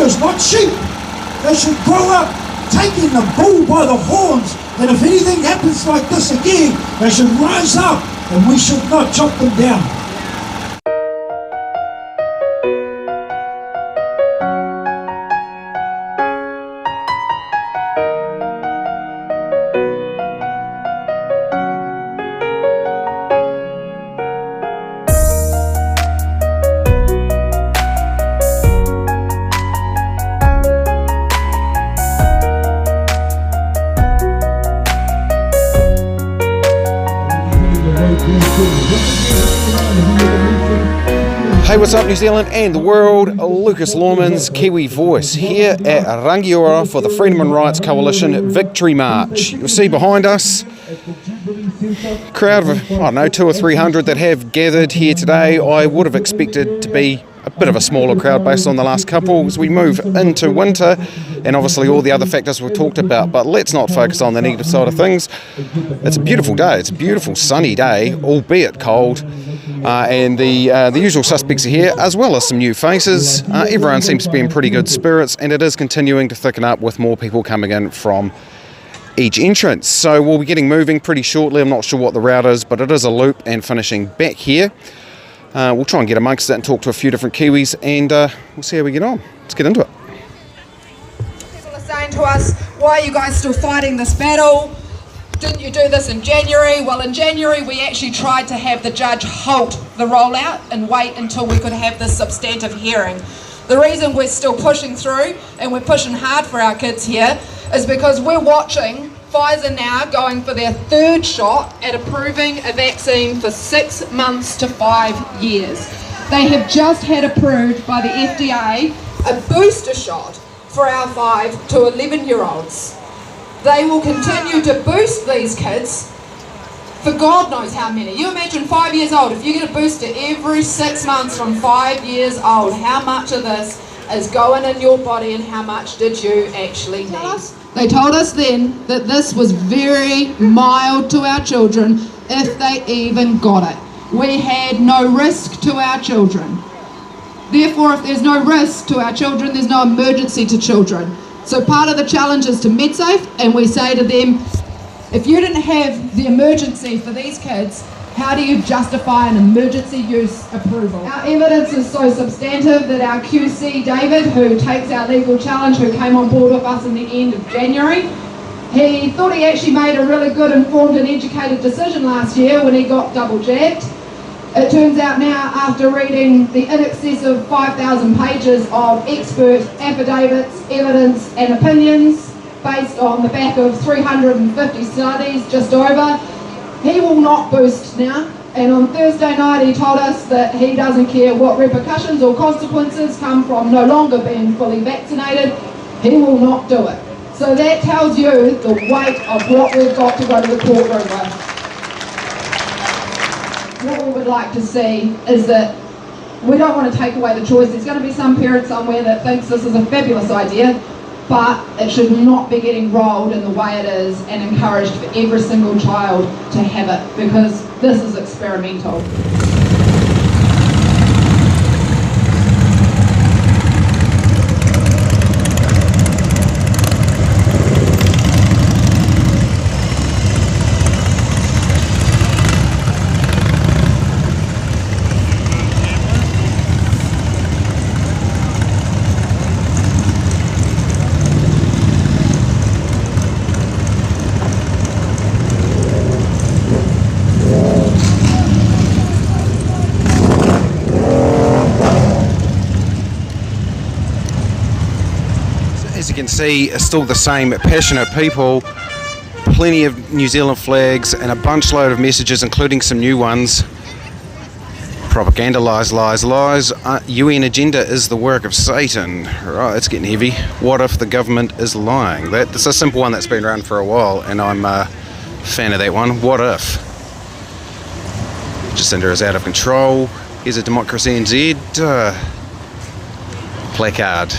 leaders, not sheep. They should grow up taking the bull by the horns, and if anything happens like this again, they should rise up and we should not chop them down. Hey, what's up New Zealand and the world? Lucas Lawman's Kiwi Voice here at Rangiora for the Freedom and Rights Coalition Victory March. You'll see behind us a crowd of, 200 or 300 that have gathered here today. I would have expected to be a bit of a smaller crowd based on the last couple as we move into winter and obviously all the other factors we've talked about, but let's not focus on the negative side of things. It's a beautiful day, it's a beautiful sunny day, albeit cold, and the usual suspects are here as well as some new faces. Everyone seems to be in pretty good spirits and it is continuing to thicken up with more people coming in from each entrance. So we'll be getting moving pretty shortly. I'm not sure what the route is, but it is a loop and finishing back here. We'll try and get amongst it and talk to a few different Kiwis and we'll see how we get on. Let's get into it. People are saying to us, why are you guys still fighting this battle? Didn't you do this in January? Well, in January we actually tried to have the judge halt the rollout and wait until we could have this substantive hearing. The reason we're still pushing through and we're pushing hard for our kids here is because we're watching Pfizer now going for their third shot at approving a vaccine for 6 months to 5 years. They have just had approved by the FDA a booster shot for our 5 to 11-year-olds. They will continue to boost these kids for God knows how many. You imagine 5 years old, if you get a booster every 6 months from 5 years old, how much of this is going in your body and how much did you actually need? They told us then that this was very mild to our children if they even got it. We had no risk to our children. Therefore, if there's no risk to our children, there's no emergency to children. So part of the challenge is to MedSafe, and we say to them, if you didn't have the emergency for these kids, how do you justify an emergency use approval? Our evidence is so substantive that our QC, David, who takes our legal challenge, who came on board with us in the end of January, he thought he actually made a really good, informed and educated decision last year when he got double jabbed. It turns out now, after reading the in excess of 5,000 pages of expert affidavits, evidence and opinions based on the back of 350 studies, just over, he will not boost now. And on Thursday night he told us that he doesn't care what repercussions or consequences come from no longer being fully vaccinated, he will not do it. So that tells you the weight of what we've got to go to the courtroom with. What we would like to see is that we don't want to take away the choice. There's going to be some parent somewhere that thinks this is a fabulous idea, but it should not be getting rolled in the way it is and encouraged for every single child to have it, because this is experimental. As you can see, it's still the same passionate people, plenty of New Zealand flags and a bunch load of messages, including some new ones. Propaganda, lies, lies, lies. UN agenda is the work of Satan. Right, it's getting heavy. What if the government is lying? That's a simple one that's been around for a while, and I'm a fan of that one. What if? Jacinda is out of control. Here's a Democracy NZ placard.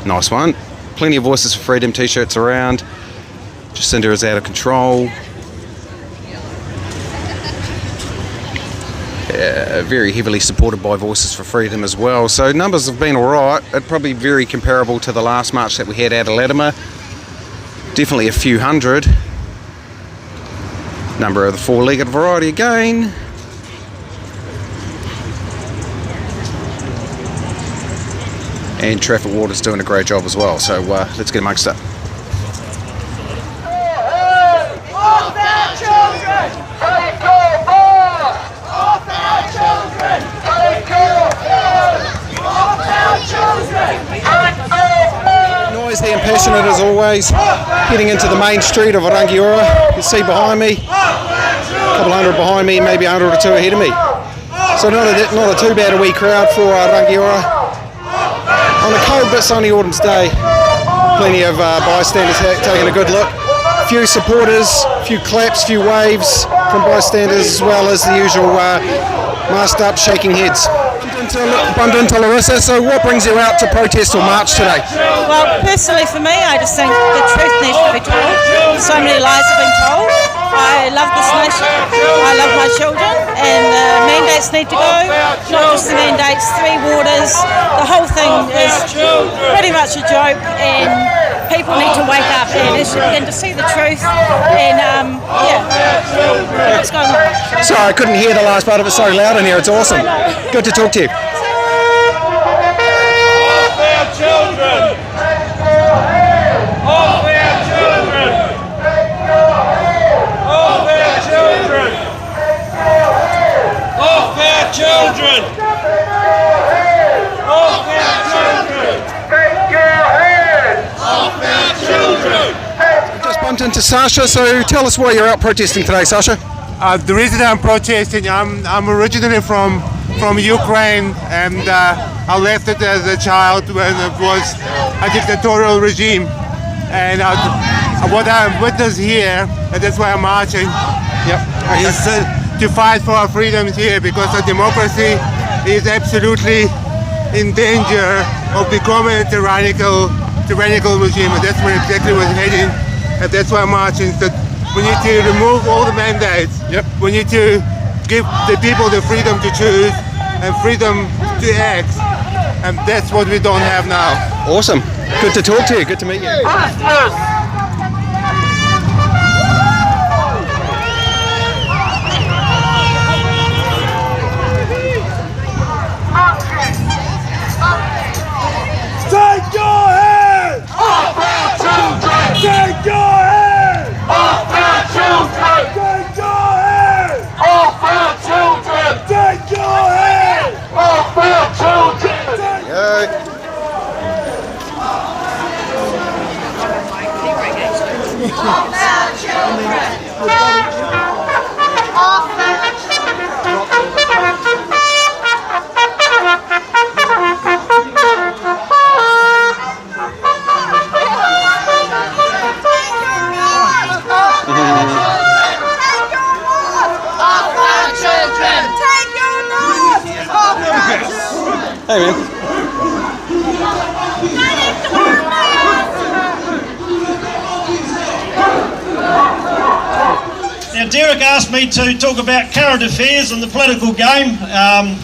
Nice one. Plenty of Voices for Freedom t-shirts around. Jacinda is out of control. very heavily supported by Voices for Freedom as well. So numbers have been alright, probably very comparable to the last march that we had out of Latimer. Definitely a few hundred. Number of the four-legged variety again. And Traffic Water's doing a great job as well, so let's get amongst it. Noisy and passionate as always. Heading into the main street of Rangiora. You can see behind me, a couple hundred behind me, maybe 100 or two ahead of me. So not a too bad a wee crowd for Rangiora. On a cold but sunny autumn's day, plenty of bystanders taking a good look. Few supporters, few claps, few waves from bystanders, as well as the usual masked up shaking heads. Bumped into Larissa, so what brings you out to protest or march today? Well, personally for me, I just think the truth needs to be told. So many lies have been told. I love this nation, I love my children, and mandates need to go, not just the mandates, 3 waters, the whole thing is pretty much a joke, and people need to wake up and begin to see the truth, and what's going on. Sorry, I couldn't hear the last part of it so loud in here, it's awesome. Good to talk to you. Children! All their children! All their children! All their children! All their children! Take your hands! All their children! Just bumped into Sasha, so tell us why you're out protesting today, Sasha. The reason I'm protesting, I'm originally from Ukraine, and I left it as a child when it was a dictatorial regime. And what I witnessed here, and that's why I'm marching, is to fight for our freedoms here, because the democracy is absolutely in danger of becoming a tyrannical regime, and that's where exactly we're heading. And that's why I'm marching. That we need to remove all the mandates. We need to give the people the freedom to choose and freedom to act, and that's what we don't have now. Awesome. Good to talk to you. Good to meet you. Take your hands off our children! Take your hands off our children! Take your hands off our children! Take your hands off our children! Off our children! Off our Hey man. Now Derek asked me to talk about current affairs and the political game. I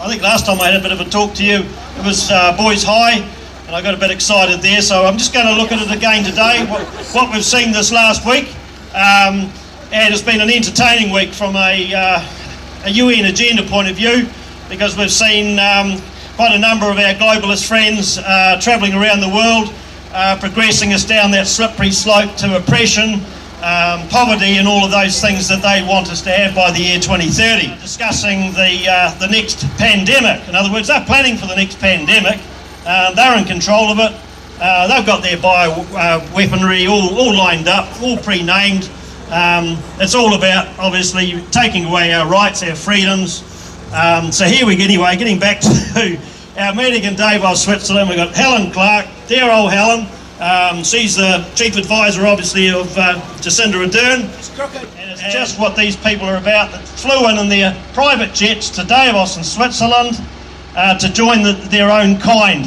think last time I had a bit of a talk to you, it was Boys High, and I got a bit excited there, so I'm just going to look at it again today, what we've seen this last week. And it's been an entertaining week from a UN agenda point of view, because we've seen quite a number of our globalist friends travelling around the world, progressing us down that slippery slope to oppression, poverty and all of those things that they want us to have by the year 2030. Discussing the next pandemic. In other words, they're planning for the next pandemic. They're in control of it. They've got their bio-weaponry all lined up, all pre-named. It's all about, obviously, taking away our rights, our freedoms. So here we go anyway, getting back to our meeting in Davos, Switzerland. We've got Helen Clark, dear old Helen. She's the chief advisor, obviously, of Jacinda Ardern. And it's just what these people are about, that flew in their private jets to Davos in Switzerland to join their own kind.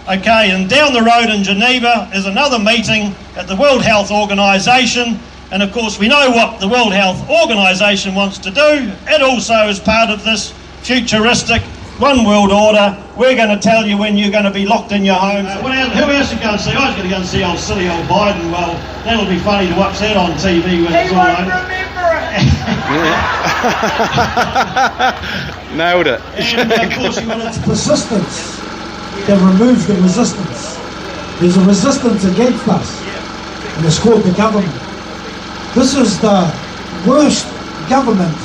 Okay, and down the road in Geneva is another meeting at the World Health Organisation, And of course we know what the World Health Organisation wants to do. It also is part of this futuristic one world order. We're going to tell you when you're going to be locked in your home. Who else are you going to see? I was going to go and see silly old Biden. Well, that'll be funny to watch that on TV when it's all over. Nailed it. And of course you want It's persistence that removes the resistance. There's a resistance against us, and it's called the government. This is the worst government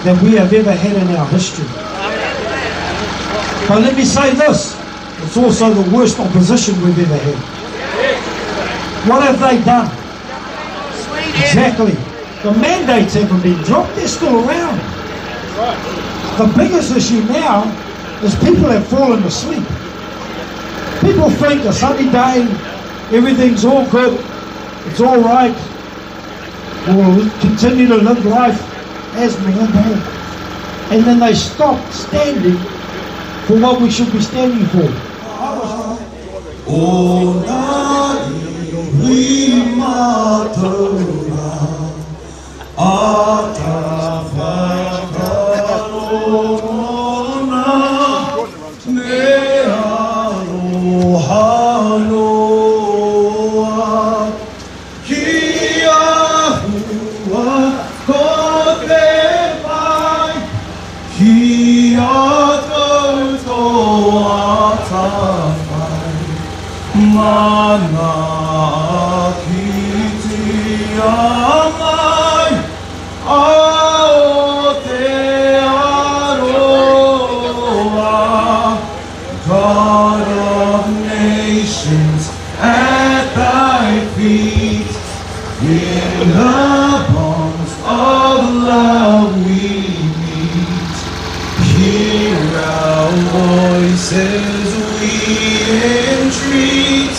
that we have ever had in our history. But let me say this, it's also the worst opposition we've ever had. What have they done? Exactly. The mandates haven't been dropped, they're still around. The biggest issue now is people have fallen asleep. People think a sunny day, everything's all good, it's all right, we'll continue to live life as normal. And then they stop standing for what we should be standing for. God of nations, at thy feet, in the bonds of love we meet. Hear our voices, we entreat.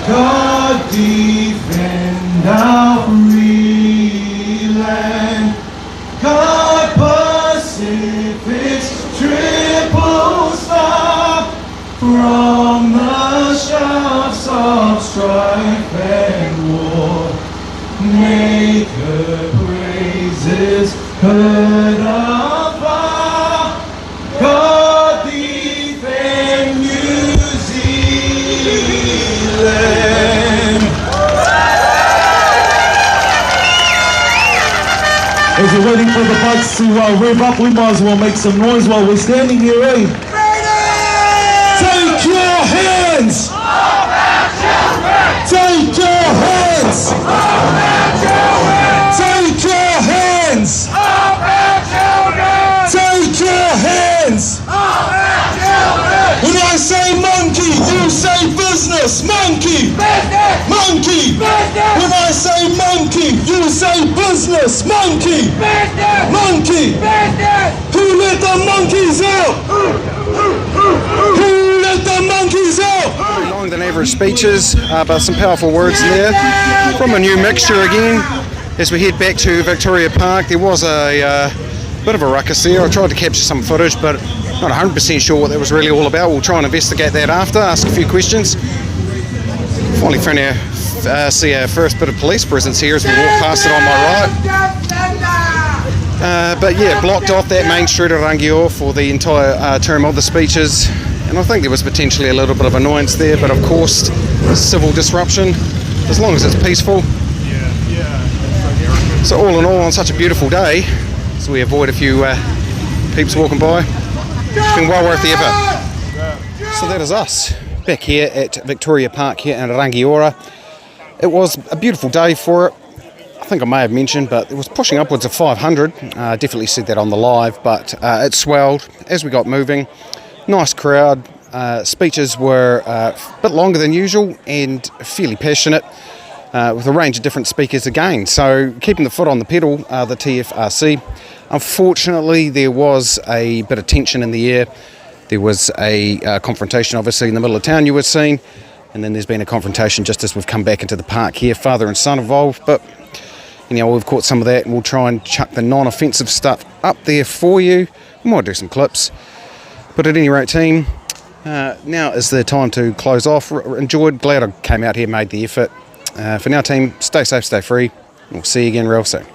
God defend our free land. God Pacific's triple star, from the shafts of strife and war, make her praises heard afar. God defend New Zealand. As you're waiting for the bikes to rev up, we might as well make some noise while we're standing here, eh? Take your hands! Take your hands! Take your hands! Take your hands! When I say monkey, you say business! Monkey! Monkey! When I say monkey, you say business! Monkey! Monkey! Who let the monkeys out? Who let the monkeys out? Very long than average speeches, but some powerful words there. From a new mixture again. As we head back to Victoria Park, there was a bit of a ruckus there. I tried to capture some footage, but not 100% sure what that was really all about. We'll try and investigate that after, ask a few questions. Finally found see our first bit of police presence here as we walk past it on my right. But yeah, blocked off that main street of Rangiora for the entire term of the speeches. And I think there was potentially a little bit of annoyance there, but of course, civil disruption, as long as it's peaceful. So all in all, on such a beautiful day, so we avoid a few peeps walking by, it's been well worth the effort. So that is us, back here at Victoria Park here in Rangiora. It was a beautiful day for it. I think I may have mentioned, but it was pushing upwards of 500. Definitely said that on the live, but it swelled as we got moving. Nice crowd. Speeches were a bit longer than usual and fairly passionate, with a range of different speakers again. So keeping the foot on the pedal, the TFRC. Unfortunately, there was a bit of tension in the air. There was a confrontation, obviously, in the middle of town you were seeing, and then there's been a confrontation just as we've come back into the park here, father and son involved. But we've caught some of that, and we'll try and chuck the non-offensive stuff up there for you. We might do some clips. But at any rate, team, now is the time to close off. Enjoyed, glad I came out here, made the effort. For now, team, stay safe, stay free. We'll see you again real soon.